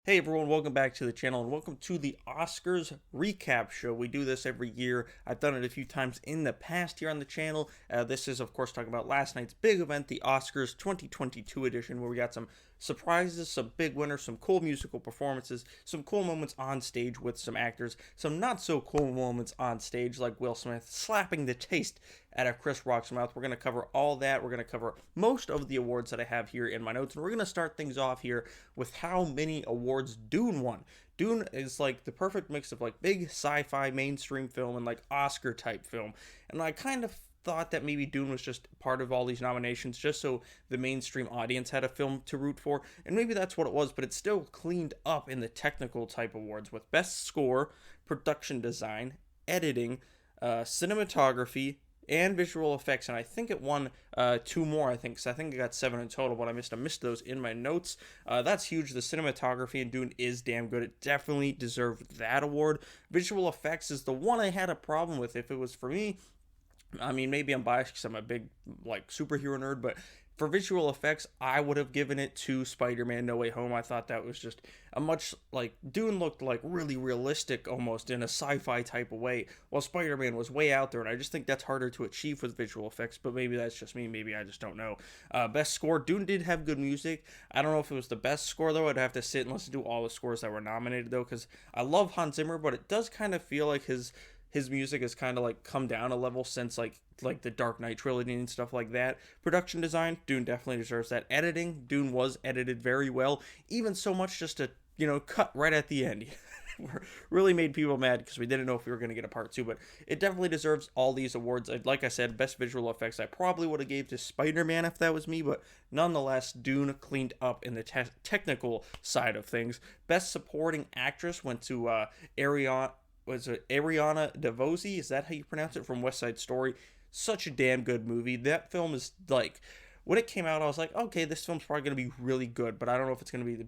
Hey everyone, welcome back to the channel and welcome to the Oscars recap show. We do this every year. I've done it a few times in the past here on the channel. This is, of course, talking about last night's big event, the Oscars 2022 edition, where we got some surprises, some big winners, some cool musical performances, some cool moments on stage with some actors, some not so cool moments on stage like Will Smith slapping the taste out of Chris Rock's mouth. We're going to cover all that. We're going to cover most of the awards that I have here in my notes, and we're going to start things off here with how many awards Dune won. Dune is like the perfect mix of like big sci-fi mainstream film and like Oscar type film. And I kind of thought that maybe Dune was just part of all these nominations just so the mainstream audience had a film to root for. And maybe that's what it was, but it's still cleaned up in the technical type awards with best score, production design, editing, cinematography, and visual effects, and I think it won two more. I think it got seven in total, but I missed those in my notes. That's huge. The cinematography in Dune is damn good. It definitely deserved that award. Visual effects is the one I had a problem with. If it was for me, I mean, maybe I'm biased because I'm a big like superhero nerd, but for visual effects, I would have given it to Spider-Man No Way Home. I thought that was just a much, like, Dune looked like really realistic almost in a sci-fi type of way, while Spider-Man was way out there, and I just think that's harder to achieve with visual effects, but maybe that's just me, maybe I just don't know. Best score, Dune did have good music. I don't know if it was the best score, though. I'd have to sit and listen to all the scores that were nominated, though, because I love Hans Zimmer, but it does kind of feel like his music has kind of like come down a level since like the Dark Knight trilogy and stuff like that. Production design, Dune definitely deserves that. Editing, Dune was edited very well, even so much just to cut right at the end. Really made people mad because we didn't know if we were going to get a part two, but it definitely deserves all these awards. Like I said, best visual effects I probably would have gave to Spider-Man if that was me, but nonetheless, Dune cleaned up in the technical side of things. Best supporting actress went to Ariana DeVos? Is that how you pronounce it? From West Side Story. Such a damn good movie. That film is like, when it came out, I was like, okay, this film's probably going to be really good, but I don't know if it's going to be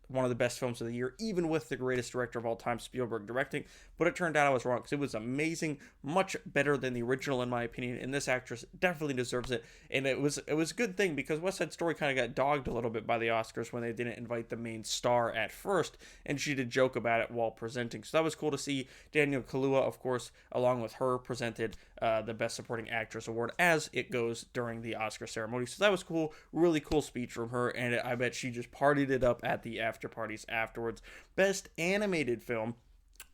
one of the best films of the year, even with the greatest director of all time, Spielberg, directing. But it turned out I was wrong because it was amazing, much better than the original, in my opinion. And this actress definitely deserves it. And it was a good thing because West Side Story kind of got dogged a little bit by the Oscars when they didn't invite the main star at first, and she did joke about it while presenting. So that was cool to see. Daniel Kaluuya, of course, along with her, presented the Best Supporting Actress award as it goes during the Oscar ceremony. So that was cool. Really cool speech from her, and I bet she just partied it up at the after parties afterwards. Best Animated Film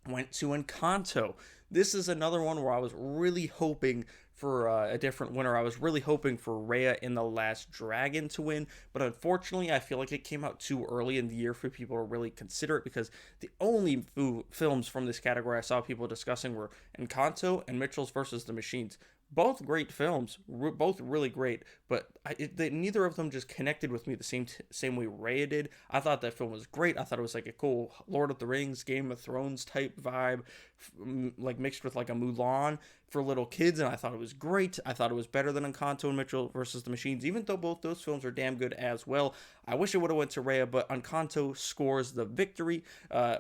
went to Encanto. This is another one where I was really hoping for a different winner. I was really hoping for Raya and the Last Dragon to win, but unfortunately I feel like it came out too early in the year for people to really consider it, because the only films from this category I saw people discussing were Encanto and Mitchell's versus the Machines. Both great films, both really great, but neither of them just connected with me the same way Raya did. I thought that film was great. I thought it was like a cool Lord of the Rings, Game of Thrones type vibe, like mixed with like a Mulan for little kids, and I thought it was great. I thought it was better than Encanto and Mitchell versus the Machines, even though both those films are damn good as well. I wish it would have went to Raya, but Encanto scores the victory.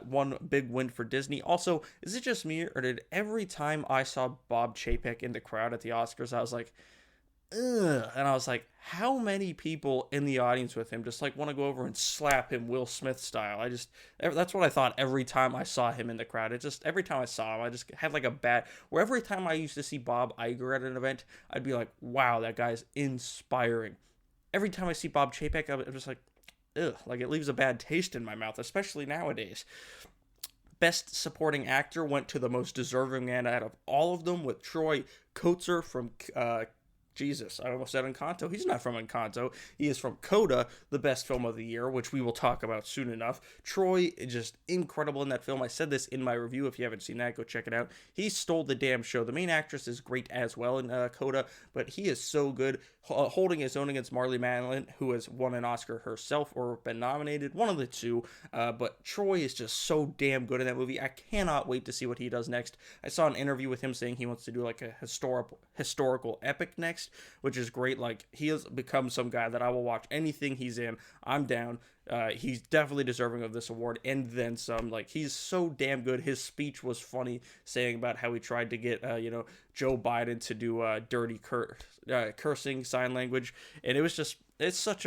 One big win for Disney. Also, is it just me, or did every time I saw Bob Chapek in the crowd at the Oscars, I was like, ugh, and I was like, how many people in the audience with him just like want to go over and slap him Will Smith style? That's what I thought every time I saw him in the crowd. Every time I saw him, I just had like a bad, where every time I used to see Bob Iger at an event, I'd be like, wow, that guy's inspiring. Every time I see Bob Chapek, I'm just like, ugh, like it leaves a bad taste in my mouth, especially nowadays. Best Supporting Actor went to the most deserving man out of all of them, with Troy Kotsur from Jesus, I almost said Encanto. He's not from Encanto. He is from CODA, the best film of the year, which we will talk about soon enough. Troy is just incredible in that film. I said this in my review. If you haven't seen that, go check it out. He stole the damn show. The main actress is great as well in CODA, but he is so good, holding his own against Marlee Matlin, who has won an Oscar herself or been nominated, one of the two. But Troy is just so damn good in that movie. I cannot wait to see what he does next. I saw an interview with him saying he wants to do like a historical epic next, which is great. Like, he has become some guy that I will watch anything he's in. I'm down. He's definitely deserving of this award and then some. Like, he's so damn good. His speech was funny, saying about how he tried to get Joe Biden to do dirty cursing sign language, and it was just he's such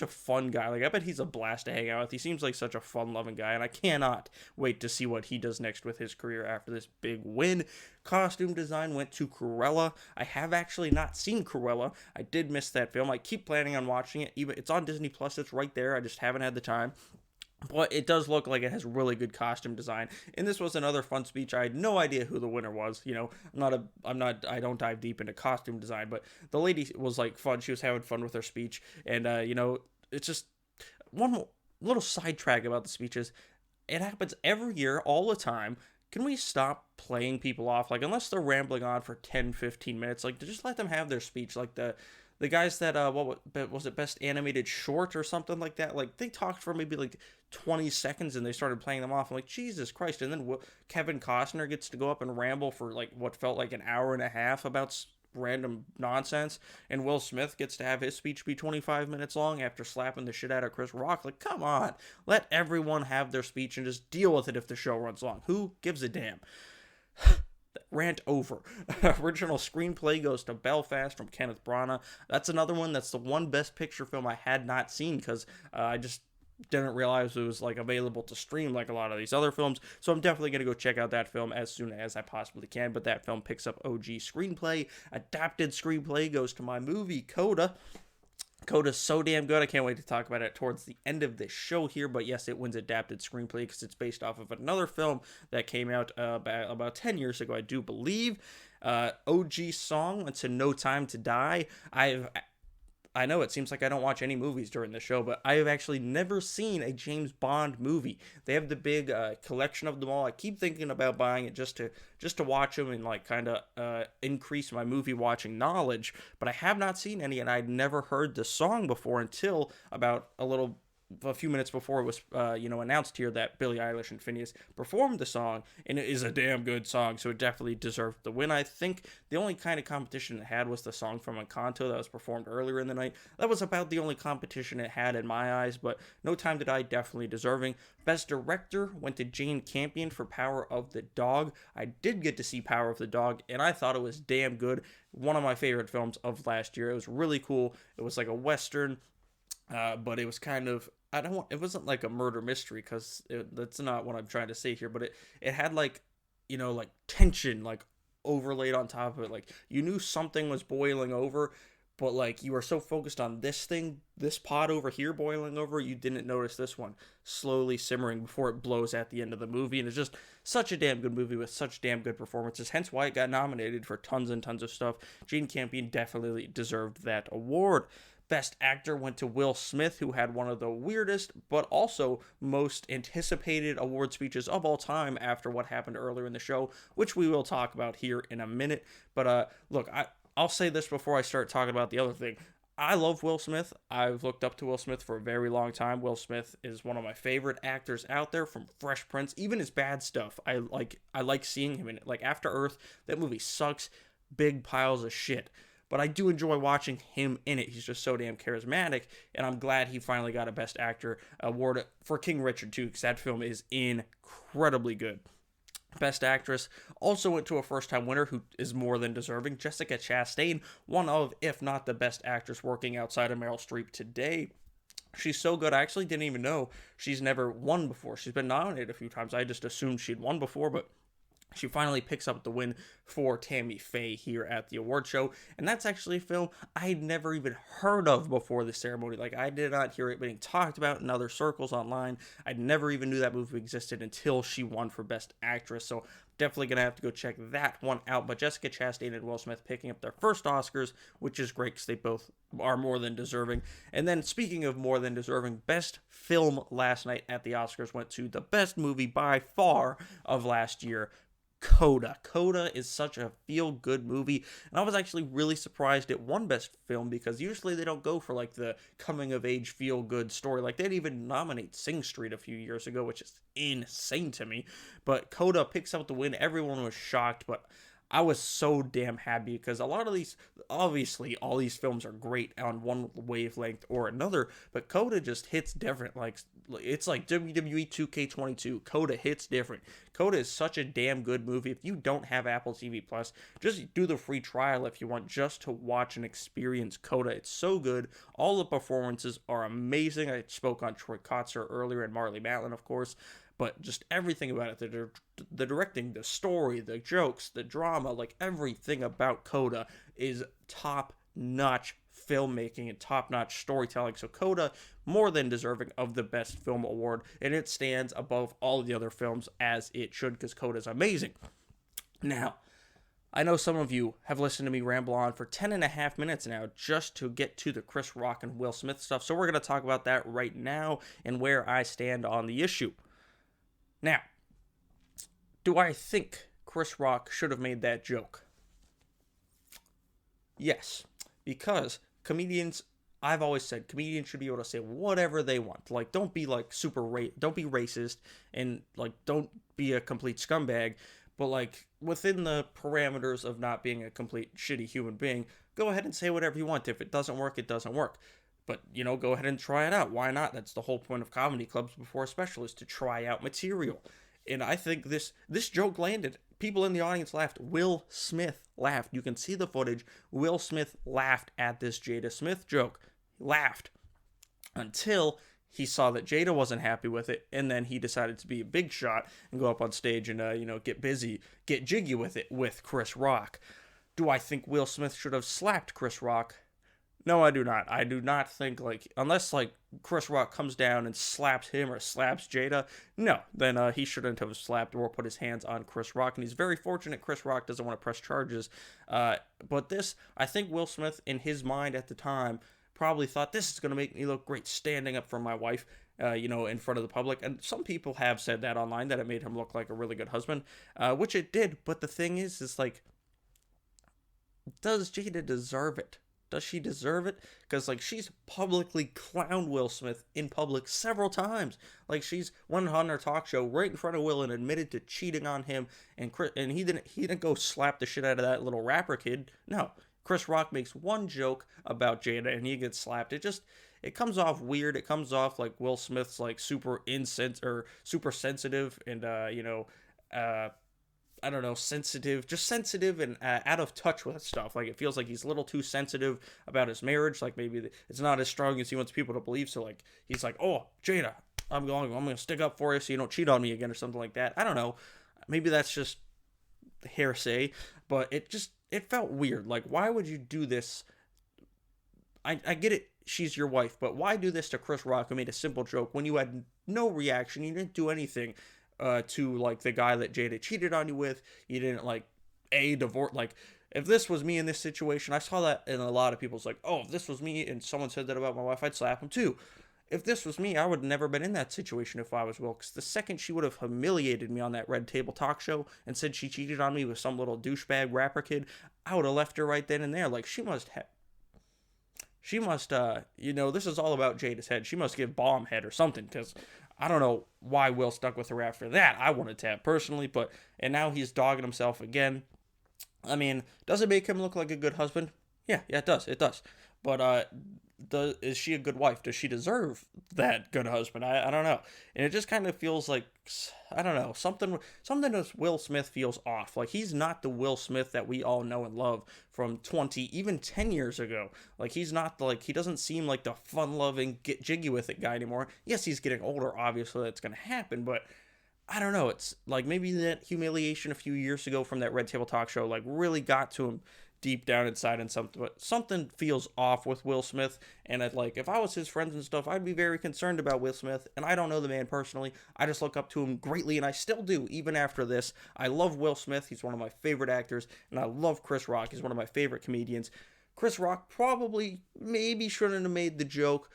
a fun guy. Like, I bet he's a blast to hang out with. He seems like such a fun-loving guy, and I cannot wait to see what he does next with his career after this big win. Costume design went to Cruella. I have actually not seen Cruella. I did miss that film. I keep planning on watching it. Even it's on Disney Plus. It's right there. I just haven't had the time. But it does look like it has really good costume design. And this was another fun speech. I had no idea who the winner was. I don't dive deep into costume design, but the lady was like fun. She was having fun with her speech. And, it's just one little sidetrack about the speeches. It happens every year, all the time. Can we stop playing people off? Like, unless they're rambling on for 10, 15 minutes, like, just let them have their speech. Like, the guys that what was it, best animated short or something like that, like they talked for maybe like 20 seconds and they started playing them off. I'm like, Jesus Christ. And then Kevin Costner gets to go up and ramble for like what felt like an hour and a half about random nonsense, and Will Smith gets to have his speech be 25 minutes long after slapping the shit out of Chris Rock. Like, come on, let everyone have their speech and just deal with it if the show runs long. Who gives a damn? Rant over. Original screenplay goes to Belfast from Kenneth Branagh. That's another one. That's the one Best Picture film I had not seen because I just didn't realize it was like available to stream like a lot of these other films. So I'm definitely going to go check out that film as soon as I possibly can. But that film picks up OG screenplay. Adapted screenplay goes to my movie, CODA. CODA's so damn good. I can't wait to talk about it towards the end of this show here. But yes, it wins adapted screenplay because it's based off of another film that came out about 10 years ago, I do believe. OG song went to No Time to Die. I know it seems like I don't watch any movies during the show, but I have actually never seen a James Bond movie. They have the big collection of them all. I keep thinking about buying it just to watch them and like kind of increase my movie watching knowledge, but I have not seen any, and I'd never heard the song before until about a few minutes before it was announced here that Billie Eilish and Phineas performed the song, and it is a damn good song, so it definitely deserved the win. I think the only kind of competition it had was the song from Encanto that was performed earlier in the night. That was about the only competition it had in my eyes, but No Time to Die definitely deserving. Best Director went to Jane Campion for Power of the Dog. I did get to see Power of the Dog, and I thought it was damn good. One of my favorite films of last year. It was really cool. It was like a Western, but it was kind of, it wasn't like a murder mystery because that's not what I'm trying to say here, but it had like tension like overlaid on top of it. Like you knew something was boiling over, but like you were so focused on this pot over here boiling over, you didn't notice this one slowly simmering before it blows at the end of the movie. And it's just such a damn good movie with such damn good performances, hence why it got nominated for tons and tons of stuff. Jane Campion definitely deserved that award. Best Actor went to Will Smith, who had one of the weirdest but also most anticipated award speeches of all time after what happened earlier in the show, which we will talk about here in a minute. But look, I'll say this before I start talking about the other thing. I love Will Smith. I've looked up to Will Smith for a very long time. Will Smith is one of my favorite actors out there, from Fresh Prince, even his bad stuff. I like seeing him in it. Like After Earth, that movie sucks. Big piles of shit. But I do enjoy watching him in it. He's just so damn charismatic, and I'm glad he finally got a Best Actor award for King Richard too, because that film is incredibly good. Best Actress also went to a first-time winner who is more than deserving, Jessica Chastain, one of, if not the best actress working outside of Meryl Streep today. She's so good, I actually didn't even know she's never won before. She's been nominated a few times. I just assumed she'd won before, but she finally picks up the win for Tammy Faye here at the award show. And that's actually a film I had never even heard of before the ceremony. Like, I did not hear it being talked about in other circles online. I never even knew that movie existed until she won for Best Actress. So definitely going to have to go check that one out. But Jessica Chastain and Will Smith picking up their first Oscars, which is great because they both are more than deserving. And then speaking of more than deserving, Best Film last night at the Oscars went to the best movie by far of last year, CODA. CODA is such a feel-good movie, and I was actually really surprised it won Best Film, because usually they don't go for like the coming-of-age feel-good story. Like, they didn't even nominate Sing Street a few years ago, which is insane to me. But CODA picks up the win. Everyone was shocked, but I was so damn happy because a lot of these, obviously, all these films are great on one wavelength or another, but CODA just hits different. Like, it's like WWE 2K22. CODA hits different. CODA is such a damn good movie. If you don't have Apple TV Plus, just do the free trial if you want, just to watch and experience CODA. It's so good. All the performances are amazing. I spoke on Troy Kotsur earlier and Marley Matlin, of course. But just everything about it, the directing, the story, the jokes, the drama, like everything about CODA is top-notch filmmaking and top-notch storytelling. So CODA, more than deserving of the Best Film Award, and it stands above all the other films as it should, because CODA is amazing. Now, I know some of you have listened to me ramble on for 10 and a half minutes now just to get to the Chris Rock and Will Smith stuff, so we're going to talk about that right now and where I stand on the issue. Now, do I think Chris Rock should have made that joke? Yes, because comedians, I've always said, comedians should be able to say whatever they want. Like, don't be like don't be racist, and like, don't be a complete scumbag, but like, within the parameters of not being a complete shitty human being, go ahead and say whatever you want. If it doesn't work, it doesn't work. But, go ahead and try it out. Why not? That's the whole point of comedy clubs before specials, to try out material. And I think this joke landed. People in the audience laughed. Will Smith laughed. You can see the footage. Will Smith laughed at this Jada Smith joke. He laughed. Until he saw that Jada wasn't happy with it, and then he decided to be a big shot and go up on stage and, get jiggy with it with Chris Rock. Do I think Will Smith should have slapped Chris Rock? No, I do not. I do not think, unless, Chris Rock comes down and slaps him or slaps Jada, no, then he shouldn't have slapped or put his hands on Chris Rock, and he's very fortunate Chris Rock doesn't want to press charges. But this, I think Will Smith, in his mind at the time, probably thought, this is going to make me look great standing up for my wife, in front of the public. And some people have said that online, that it made him look like a really good husband, which it did. But the thing is does Jada deserve it? Does she deserve it? Because, she's publicly clowned Will Smith in public several times. She's went on her talk show right in front of Will and admitted to cheating on him, and he didn't go slap the shit out of that little rapper kid. No, Chris Rock makes one joke about Jada, and he gets slapped. It comes off weird. It comes off like Will Smith's, super super sensitive, and, I don't know, sensitive and out of touch with stuff. It feels like he's a little too sensitive about his marriage. Maybe it's not as strong as he wants people to believe. So, he's like, oh, Jada, I'm going to stick up for you so you don't cheat on me again or something like that. I don't know. Maybe that's just hearsay, but it felt weird. Why would you do this? I get it. She's your wife, but why do this to Chris Rock, who made a simple joke when you had no reaction? You didn't do anything to the guy that Jada cheated on you with. You didn't divorce. If this was me in this situation, I saw that in a lot of people's oh, if this was me and someone said that about my wife, I'd slap him too. If this was me, I would have never been in that situation if I was Will, because the second she would have humiliated me on that Red Table Talk show and said she cheated on me with some little douchebag rapper kid, I would have left her right then and there. She must, this is all about Jada's head. She must give bomb head or something, because I don't know why Will stuck with her after that. I wanted to have personally, and now he's dogging himself again. I mean, does it make him look like a good husband? Yeah, it does. It does. But is she a good wife? Does she deserve that good husband? I don't know. And it just kind of feels like, I don't know, something with Will Smith feels off. He's not the Will Smith that we all know and love from 20, even 10 years ago. He's not he doesn't seem like the fun-loving, get jiggy with it guy anymore. Yes, he's getting older, obviously that's going to happen, but I don't know. It's maybe that humiliation a few years ago from that Red Table Talk show really got to him deep down inside, and something feels off with Will Smith. And if I was his friends and stuff, I'd be very concerned about Will Smith. And I don't know the man personally. I just look up to him greatly, and I still do even after this. I love Will Smith. He's one of my favorite actors, and I love Chris Rock. He's one of my favorite comedians. Chris Rock maybe shouldn't have made the joke,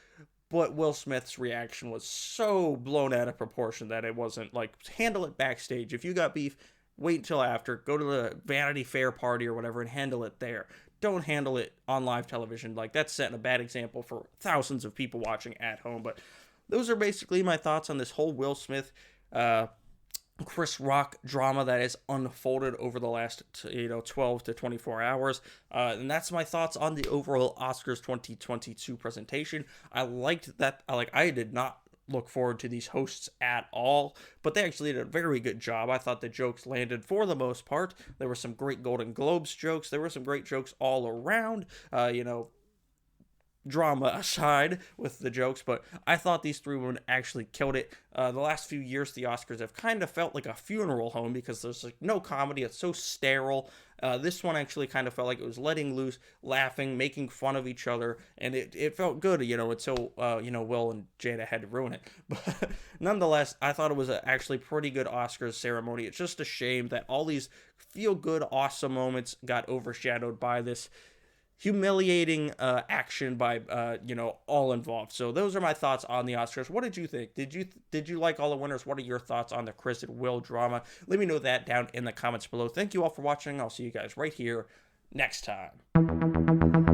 but Will Smith's reaction was so blown out of proportion that it wasn't handle it backstage. If you got beef, wait until after. Go to the Vanity Fair party or whatever and handle it there. Don't handle it on live television. That's setting a bad example for thousands of people watching at home. But those are basically my thoughts on this whole Will Smith Chris Rock drama that has unfolded over the last 12 to 24 hours. And that's my thoughts on the overall Oscars 2022 presentation. I liked that. I did not look forward to these hosts at all, but they actually did a very good job. I thought the jokes landed for the most part. There were some great Golden Globes jokes. There were some great jokes all around. Drama aside with the jokes, but I thought these three women actually killed it. The last few years, the Oscars have kind of felt like a funeral home because there's like no comedy. It's so sterile. This one actually kind of felt like it was letting loose, laughing, making fun of each other, and it felt good, until, Will and Jada had to ruin it. But nonetheless, I thought it was actually pretty good Oscars ceremony. It's just a shame that all these feel-good, awesome moments got overshadowed by this humiliating action by all involved. So those are my thoughts on the Oscars. What did you think? Did you like all the winners? What are your thoughts on the Chris and Will drama? Let me know that down in the comments below. Thank you all for watching. I'll see you guys right here next time.